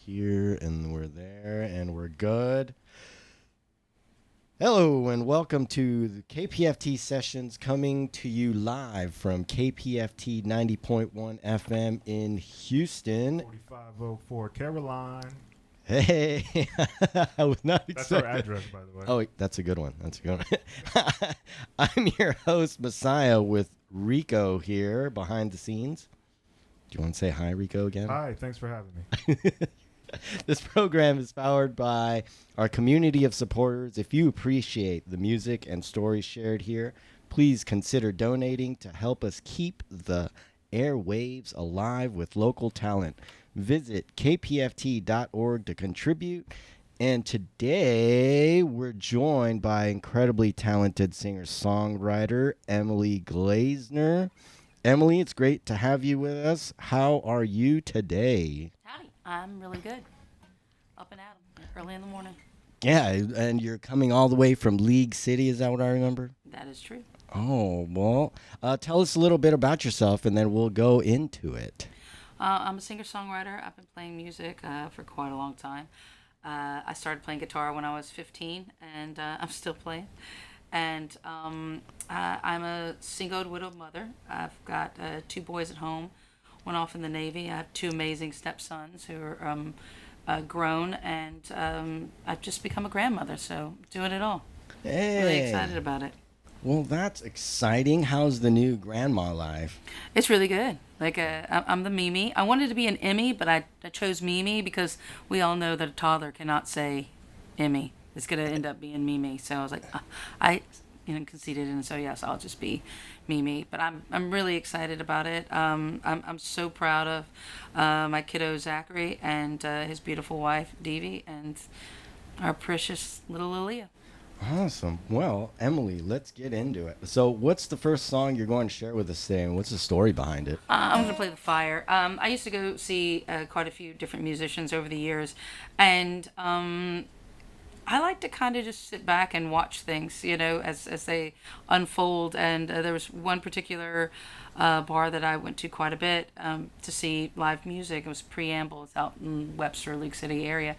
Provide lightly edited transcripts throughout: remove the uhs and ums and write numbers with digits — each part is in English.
here, and we're there, and we're good. Hello, and welcome to the KPFT Sessions, coming to you live from KPFT 90.1 FM in Houston. 4504 Caroline. Hey, I was not That's expecting. our address, by the way. Oh, that's a good one. That's a good one. I'm your host, Messiah, with Rico here behind the scenes. Do you want to say hi, Rico, again? Hi, thanks for having me. This program is powered by our community of supporters. If you appreciate the music and stories shared here, please consider donating to help us keep the airwaves alive with local talent. Visit kpft.org to contribute. And today we're joined by incredibly talented singer-songwriter Emily Glazener. Emily, it's great to have you with us. How are you today? Howdy. I'm really good. Up and at 'em early in the morning. Yeah, and you're coming all the way from League City. Is that what I remember? That is true. Oh, well, tell us a little bit about yourself, and then we'll go into it. I'm a singer-songwriter. I've been playing music for quite a long time. I started playing guitar when I was 15, and I'm still playing. And I'm a single widowed mother. I've got 2 boys at home, one off in the Navy. I have 2 amazing stepsons who are grown, and I've just become a grandmother, so doing it all. Hey. Really excited about it. Well, that's exciting. How's the new grandma life? It's really good. Like, I'm the Mimi. I wanted to be an Emmy, but I chose Mimi because we all know that a toddler cannot say Emmy. It's going to end up being Mimi. So I was like, I conceded, and so yes, I'll just be Mimi. But I'm really excited about it. I'm so proud of my kiddo Zachary and his beautiful wife Devi and our precious little Lilia. Awesome. Well, Emily, let's get into it. So what's the first song you're going to share with us today, and what's the story behind it? I'm going to play The Fire. I used to go see quite a few different musicians over the years, and I like to kind of just sit back and watch things, as they unfold. And there was one particular bar that I went to quite a bit to see live music. It was Preamble. It's out in Webster, League City area.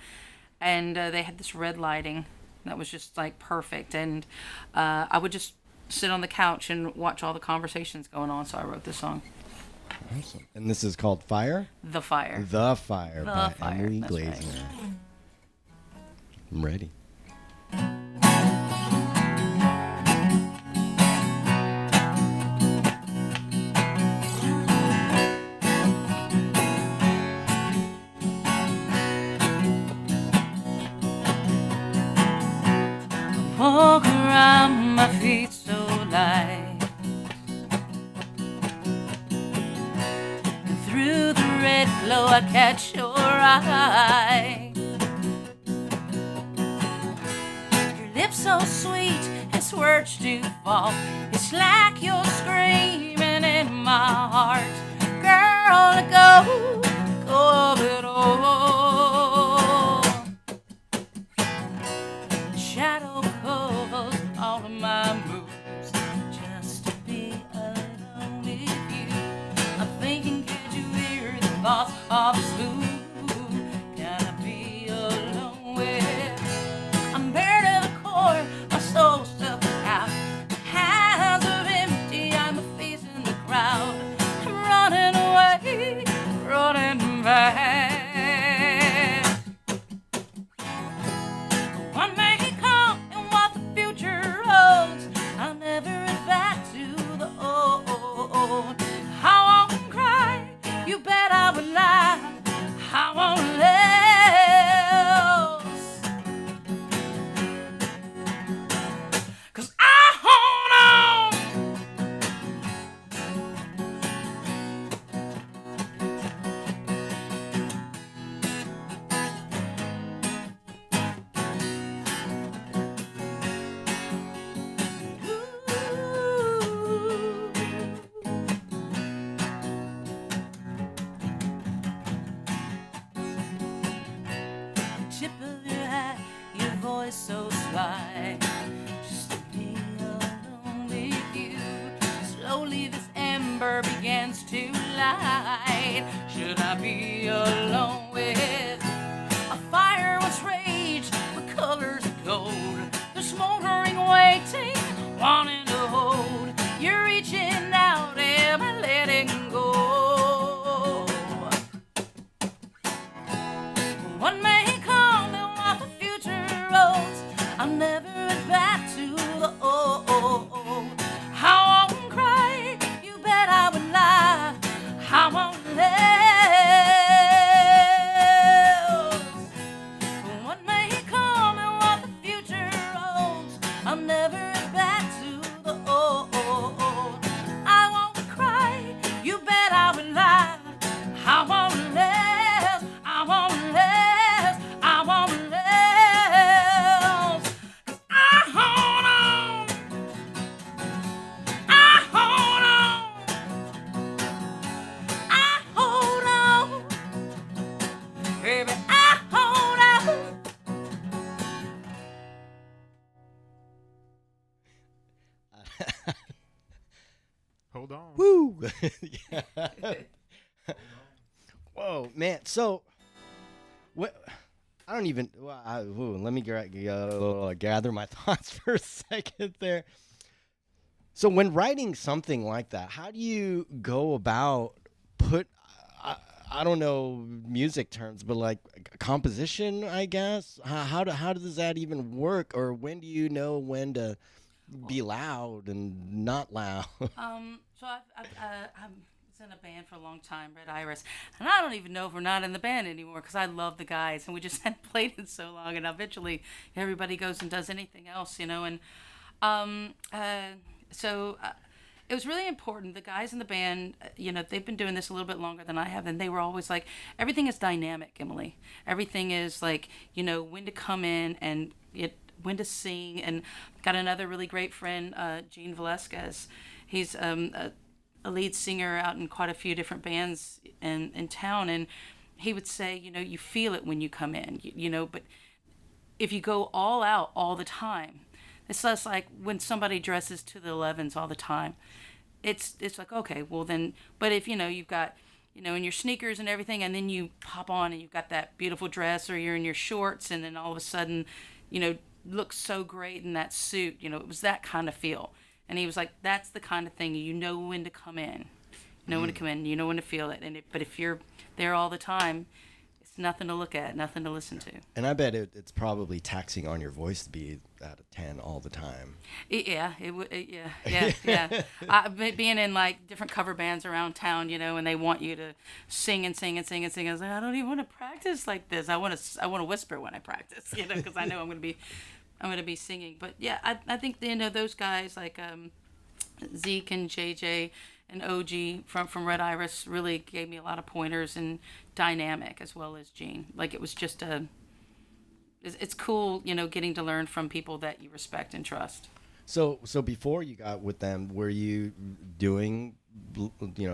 And they had this red lighting that was just like perfect. And I would just sit on the couch and watch all the conversations going on. So I wrote this song. Awesome. And this is called Fire? The Fire. The Fire by Fire. Emily That's Glazener. right. I'm ready. Walk around my feet so light, and through the red glow I catch your eye. Your lips so sweet as words do fall. It's like you're screaming in my heart. Girl, let go of it all. Shadow covers all of my moves just to be alone with you. I'm thinking, could you hear the thoughts of this fool? Can I be alone with? I'm buried to the core, my soul's stuck out. Hands are empty, I'm facing the crowd. I'm running away, running back. One may come and what the future holds. I'll never head back to the old. I won't cry, you bet I would lie. I won't lose, 'cause I hold on. Tip of your hat, your voice so sly. Just to be alone with you. Slowly this ember begins to light. Should I be alone with? Yeah. Whoa, man. So, what? I don't even. Let me gather my thoughts for a second there. So, when writing something like that, how do you go about put? I don't know music terms, but like composition, I guess. How does that even work, or when do you know when to be loud and not loud? So I was in a band for a long time, Red Iris, and I don't even know if we're not in the band anymore because I love the guys, and we just hadn't played in so long, and eventually everybody goes and does anything else, and um, uh, so. It was really important. The guys in the band, they've been doing this a little bit longer than I have, and they were always like, everything is dynamic, Emily. Everything is like, when to come in and when to sing. And got another really great friend, Gene Velasquez. He's a lead singer out in quite a few different bands in town, and he would say, you feel it when you come in, but if you go all out all the time, it's less like when somebody dresses to the 11s all the time. It's like, okay, well then, but if you've got in your sneakers and everything, and then you pop on and you've got that beautiful dress, or you're in your shorts, and then all of a sudden, look so great in that suit. It was that kind of feel. And he was like, that's the kind of thing, you know when to come in. You know when to come in, you know when to feel it. But if you're there all the time, it's nothing to look at, nothing to listen to. And I bet it's probably taxing on your voice to be at a 10 all the time. Yeah. Being in like different cover bands around town, and they want you to sing and sing and sing and sing. I was like, I don't even want to practice like this. I want to whisper when I practice, because I know I'm going to be singing. But yeah, I think those guys like Zeke and JJ and OG from Red Iris really gave me a lot of pointers and dynamic, as well as Gene. Like, it was just it's cool, getting to learn from people that you respect and trust. So before you got with them, were you doing,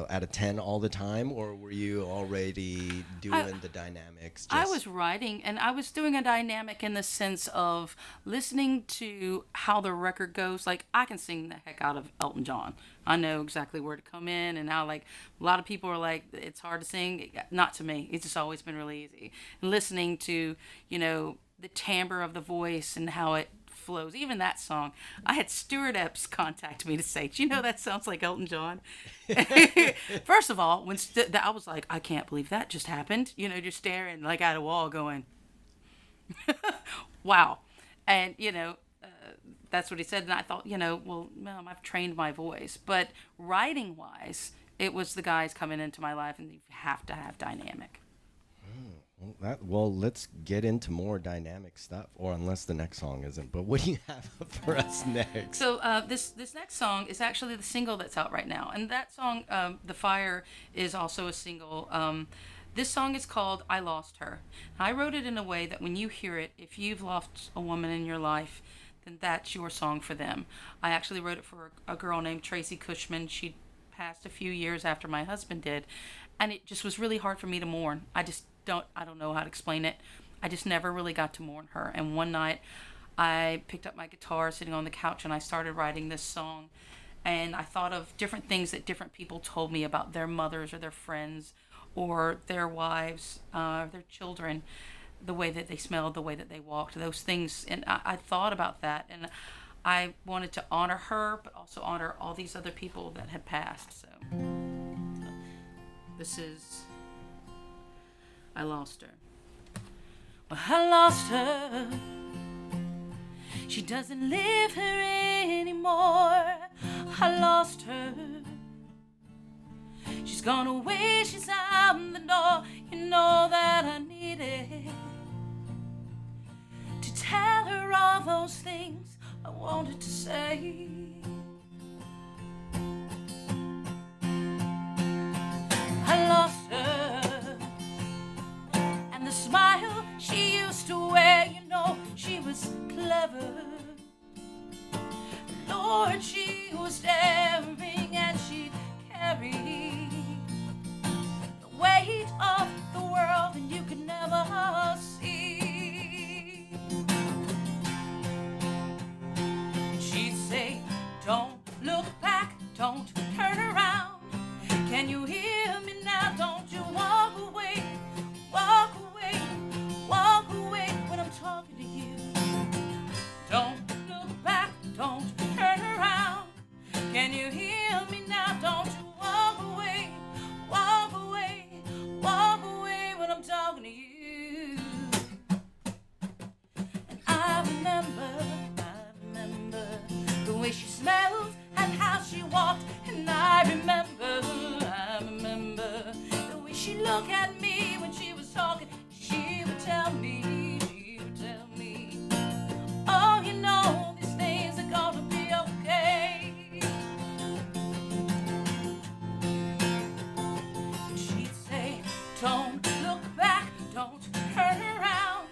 at a 10 all the time, or were you already doing the dynamics? I was writing, and I was doing a dynamic in the sense of listening to how the record goes. Like, I can sing the heck out of Elton John. I know exactly where to come in, and now, like, a lot of people are like, it's hard to sing. Not to me. It's just always been really easy. And listening to, the timbre of the voice and how it flows. Even that song, I had Stuart Epps contact me to say, do you know that sounds like Elton John? First of all, when I was like, I can't believe that just happened. Just staring like at a wall going, wow. And, that's what he said. And I thought, well, Mom, I've trained my voice. But writing-wise, it was the guys coming into my life, and you have to have dynamic. Well, let's get into more dynamic stuff, or unless the next song isn't. But what do you have for us next? So this next song is actually the single that's out right now, and that song, "The Fire," is also a single. This song is called "I Lost Her." I wrote it in a way that when you hear it, if you've lost a woman in your life, then that's your song for them. I actually wrote it for a girl named Tracy Cushman. She passed a few years after my husband did, and it just was really hard for me to mourn. I don't know how to explain it. I just never really got to mourn her. And one night I picked up my guitar sitting on the couch, and I started writing this song. And I thought of different things that different people told me about their mothers or their friends or their wives, their children, the way that they smelled, the way that they walked, those things. And I thought about that. And I wanted to honor her, but also honor all these other people that had passed. So this is I Lost Her. Well, I lost her. She doesn't live here anymore. I lost her. She's gone away, she's out the door. You know that I needed to tell her all those things I wanted to say. I lost her, and the smile she used to wear, you know, she was clever. Lord, she was daring, and she carried the weight of the world, and you could never see. And she'd say, look at me when she was talking. She would tell me, oh, you know, these things are gonna be okay. She'd say, don't look back, don't turn around.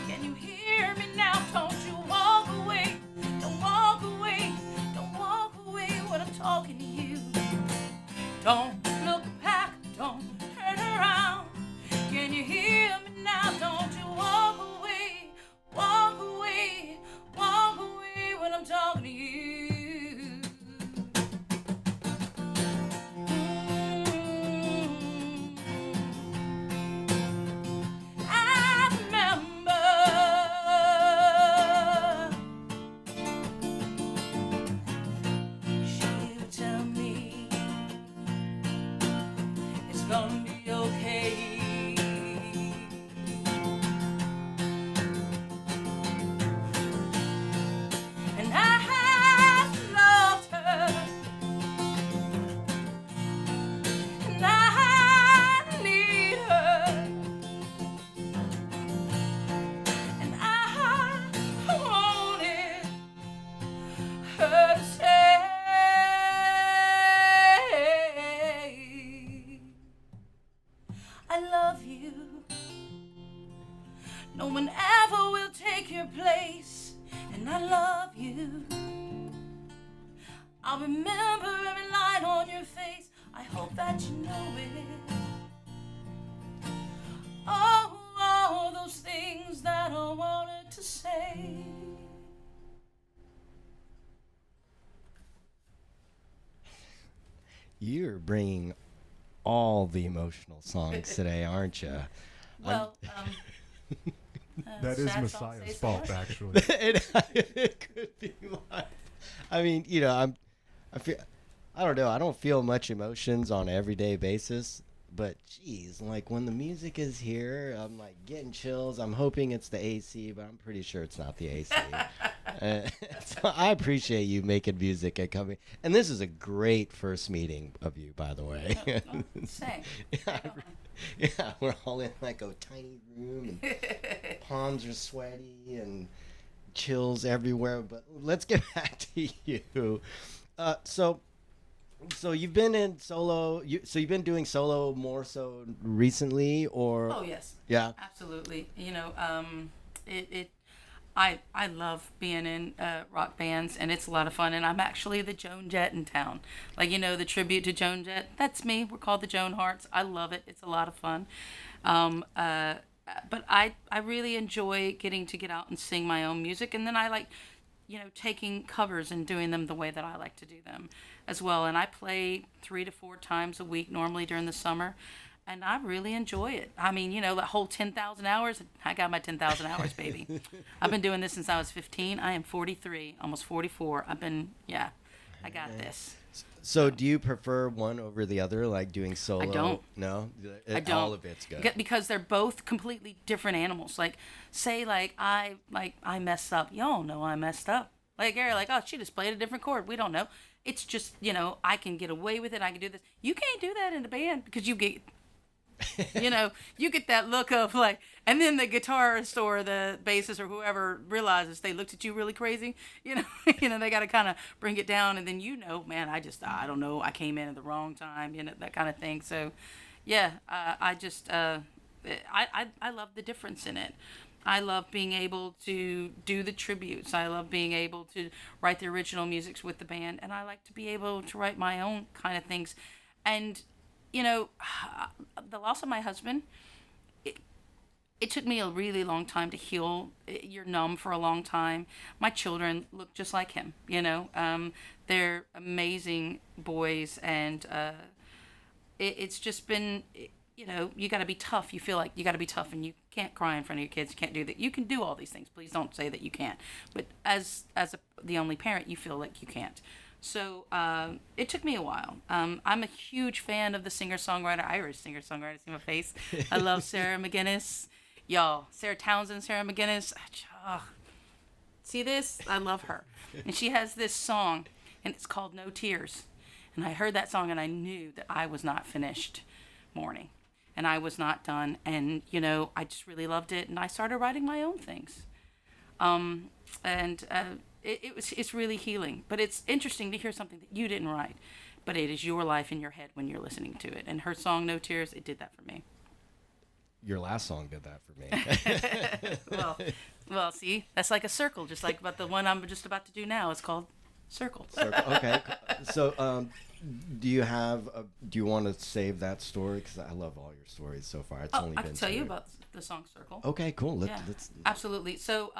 Can you hear me now? Don't you walk away, don't walk away, don't walk away when I'm talking to you. Don't look back, don't turn around. Can you hear me now? Don't you walk away, walk away, walk away when I'm talking to you. I remember she would tell me it's gonna be okay. And I loved her, and I need her, and I wanted her to say, I love you. No one ever will take your place, and I love you. I'll remember every line on your face. I hope that you know it. Oh, all those things that I wanted to say. You're bringing all the emotional songs today, aren't you? Well, That is sad song Messiah's says fault, so. actually. it could be mine. I mean, you know, I don't know. I don't feel much emotions on an everyday basis, but geez, like when the music is here, I'm like getting chills. I'm hoping it's the AC, but I'm pretty sure it's not the AC. So I appreciate you making music and coming. And this is a great first meeting of you, by the way. Same. Yeah, we're all in like a tiny room, and palms are sweaty and chills everywhere. But let's get back to you. So you've been in solo. So you've been doing solo more so recently, or? Oh yes. Yeah. Absolutely. You know, I love being in rock bands, and it's a lot of fun. And I'm actually the Joan Jett in town. Like, you know, the tribute to Joan Jett. That's me. We're called the Joan Hearts. I love it. It's a lot of fun. But I really enjoy getting to get out and sing my own music. And then I like, you know, taking covers and doing them the way that I like to do them as well. And I play 3 to 4 times a week normally during the summer. And I really enjoy it. I mean, you know, the whole 10,000 hours, I got my 10,000 hours, baby. I've been doing this since I was 15. I am 43, almost 44. I got this. So do you prefer one over the other, like doing solo? I don't. No? I don't. All of it's good. Because they're both completely different animals. Like, say, I mess up. Y'all know I messed up. Like, you're like, oh, she just played a different chord. We don't know. It's just, you know, I can get away with it. I can do this. You can't do that in a band because you get... you know, you get that look of like, and then the guitarist or the bassist or whoever realizes they looked at you really crazy, you know, they got to kind of bring it down, and then, you know, man, I don't know, I came in at the wrong time, you know, that kind of thing. So, yeah, I love the difference in it. I love being able to do the tributes. I love being able to write the original musics with the band, and I like to be able to write my own kind of things, and you know, the loss of my husband, it took me a really long time to heal. You're numb for a long time. My children look just like him, you know. They're amazing boys, and it's just been, you know, you got to be tough. You feel like you got to be tough, and you can't cry in front of your kids. You can't do that. You can do all these things. Please don't say that you can't. But as the only parent, you feel like you can't. So it took me a while. I'm a huge fan of the singer-songwriter, Irish singer-songwriter. See my face? I love Sarah McGuinness. Y'all, Sarah Townsend, Sarah McGuinness. See this? I love her. And she has this song, and it's called No Tears. And I heard that song, and I knew that I was not finished mourning. and I was not done. And, I just really loved it. And I started writing my own things. And it's really healing. But it's interesting to hear something that you didn't write, but it is your life in your head when you're listening to it. And her song, No Tears, it did that for me. Your last song did that for me. Well, see, that's like a circle, just like about the one I'm just about to do now. It's called Circle. Okay. So, do you want to save that story? Because I love all your stories so far. It's only I been can tell you two. about the song Circle. Okay, cool. Yeah, Let's absolutely. So,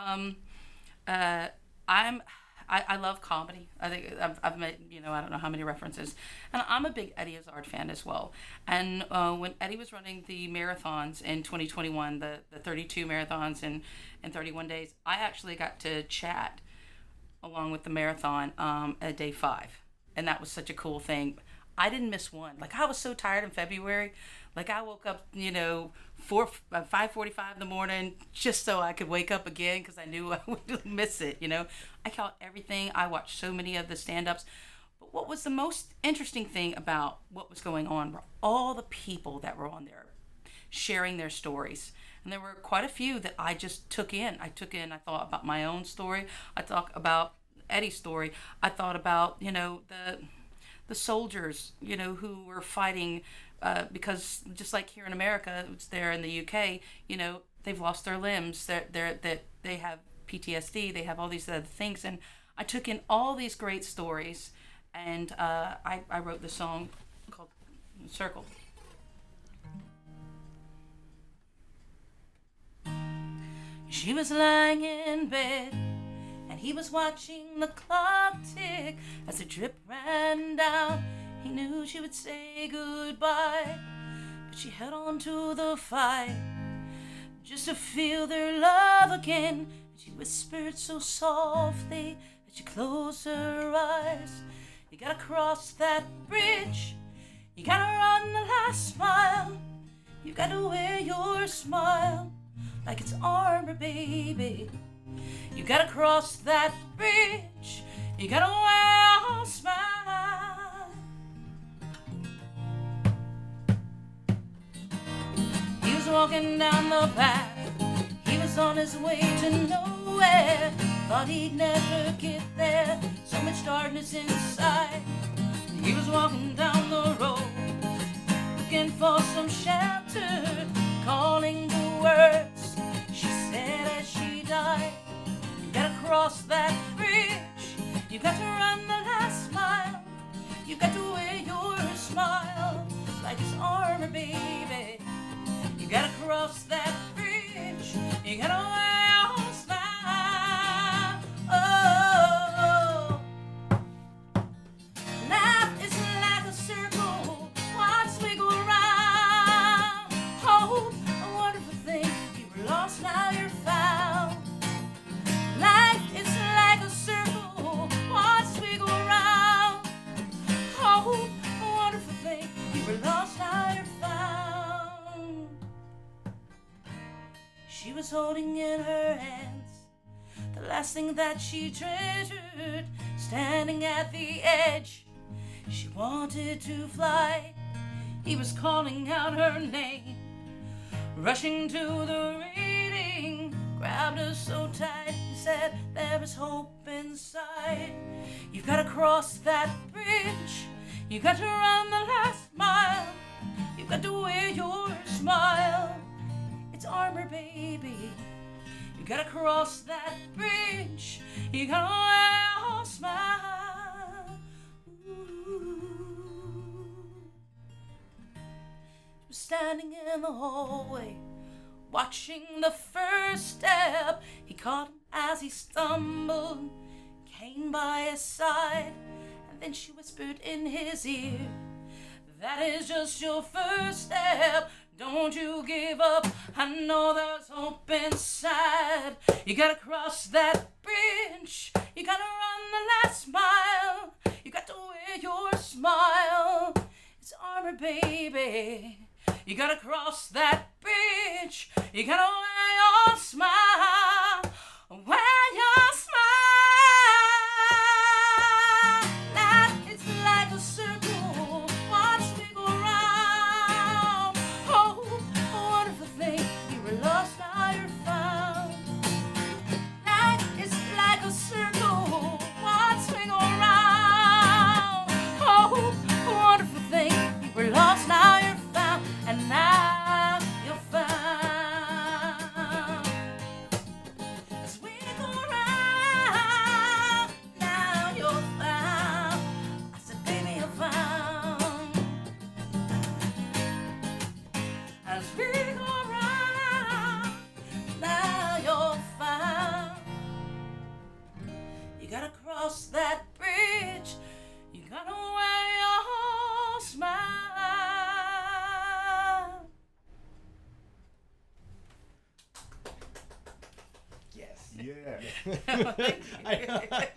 I love comedy. I think I've made, I don't know how many references. And I'm a big Eddie Izzard fan as well. And when Eddie was running the marathons in 2021, the 32 marathons in 31 days, I actually got to chat along with the marathon at day 5. And that was such a cool thing. I didn't miss one. Like, I was so tired in February. Like, I woke up, 5:45 in the morning just so I could wake up again because I knew I would miss it, I caught everything. I watched so many of the stand-ups. But what was the most interesting thing about what was going on were all the people that were on there sharing their stories. And there were quite a few that I just took in. I thought about my own story. I talked about Eddie's story. I thought about, the soldiers, who were fighting because just like here in America, it's there in the UK, they've lost their limbs. They have PTSD. They have all these other things. And I took in all these great stories, and I wrote the song called Circle. She was lying in bed, and he was watching the clock tick as the drip ran down. He knew she would say goodbye, but she held on to the fight just to feel their love again. And she whispered so softly that she closed her eyes. You gotta cross that bridge, you gotta run the last mile, you gotta wear your smile like it's armor, baby. You gotta cross that bridge, you gotta wear a smile. He was walking down the path, he was on his way to nowhere. Thought he'd never get there, so much darkness inside. He was walking down the road, looking for some shelter, calling the words she said as she died. You gotta cross that bridge, you got to run the last mile, you got to wear your smile like it's armor, baby. You gotta cross that bridge, you gotta wear your smile. Oh, life is like a circle, once we go around. Hope, a wonderful thing, you were lost, now you're found. Life is like a circle, once we go around. Hope, a wonderful thing, you were lost, now you're found. She was holding in her hands the last thing that she treasured, standing at the edge. She wanted to fly. He was calling out her name, rushing to the railing, grabbed her so tight and said, there is hope inside. You've got to cross that bridge, you got to run the last mile, you've got to wear your smile. It's armor, baby. You gotta cross that bridge, you gotta wear a smile. Ooh. She was standing in the hallway, watching the first step. He caught him as he stumbled, came by his side, and then she whispered in his ear, that is just your first step. Don't you give up, I know there's hope inside. You gotta cross that bridge, you gotta run the last mile, you got to wear your smile. It's armor, baby. You gotta cross that bridge, you gotta wear your smile, wear your smile. Life is like a circle, once we go round. Oh, speak around. Now you're found. You gotta cross that bridge. You gotta wear your smile. Yes. Yeah. Thank you.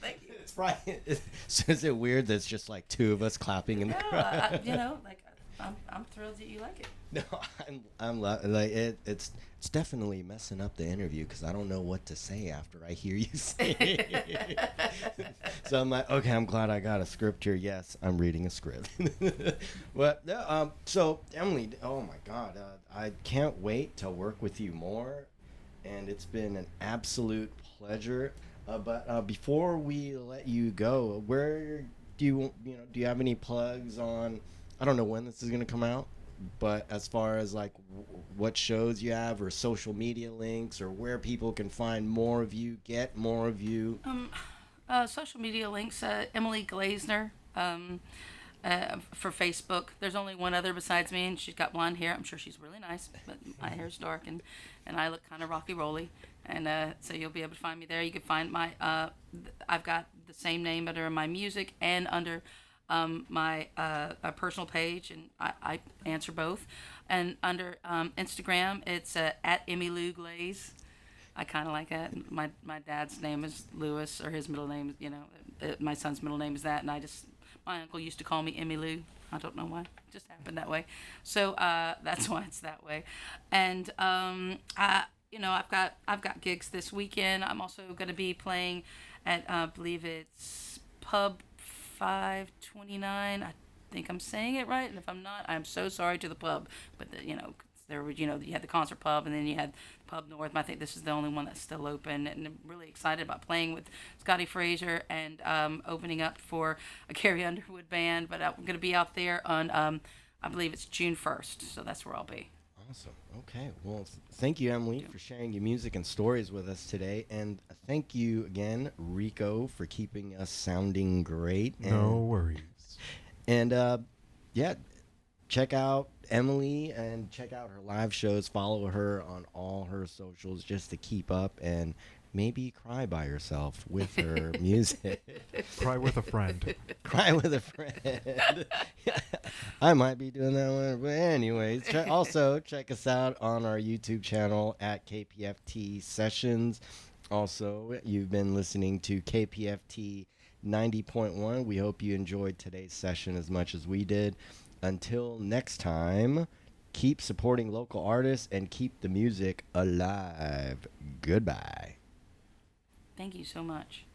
Thank you. It's probably. Is it weird that it's just like two of us clapping in the No, crowd? I'm thrilled that you like it. No, like it's definitely messing up the interview because I don't know what to say after I hear you say it. So I'm like, okay, I'm glad I got a script here. Yes, I'm reading a script. But no, so Emily, oh my God, I can't wait to work with you more, and it's been an absolute pleasure. But before we let you go, where do you do you have any plugs on? I don't know when this is going to come out, but as far as like what shows you have or social media links or where people can find more of you, get more of you. Social media links, Emily Glazener for Facebook. There's only one other besides me, and she's got blonde hair. I'm sure she's really nice, but my hair's dark, and I look kind of rocky-roly. And so you'll be able to find me there. You can find my, I've got the same name under my music and under my personal page, and I answer both. And under Instagram, it's at Emmy Lou Glaze. I kind of like that. My dad's name is Lewis, or his middle name, my son's middle name is that, and my uncle used to call me Emmy Lou. I don't know why. It just happened that way. So that's why it's that way. And I've got gigs this weekend. I'm also going to be playing at I believe it's Pub 529. I think I'm saying it right, and if I'm not, I'm so sorry to the pub. But there were you had the concert pub, and then you had Pub North. I think this is the only one that's still open, and I'm really excited about playing with Scotty Fraser and opening up for a Carrie Underwood band. But I'm going to be out there on I believe it's June 1st, so that's where I'll be. Awesome. Okay. Well, thank you, Emily, for sharing your music and stories with us today. And thank you again, Rico, for keeping us sounding great. No worries. And, check out Emily and check out her live shows. Follow her on all her socials just to keep up and maybe cry by yourself with her music. Cry with a friend. Cry with a friend. I might be doing that one. But anyways, also check us out on our YouTube channel at KPFT Sessions. Also, you've been listening to KPFT 90.1. We hope you enjoyed today's session as much as we did. Until next time, keep supporting local artists and keep the music alive. Goodbye. Thank you so much.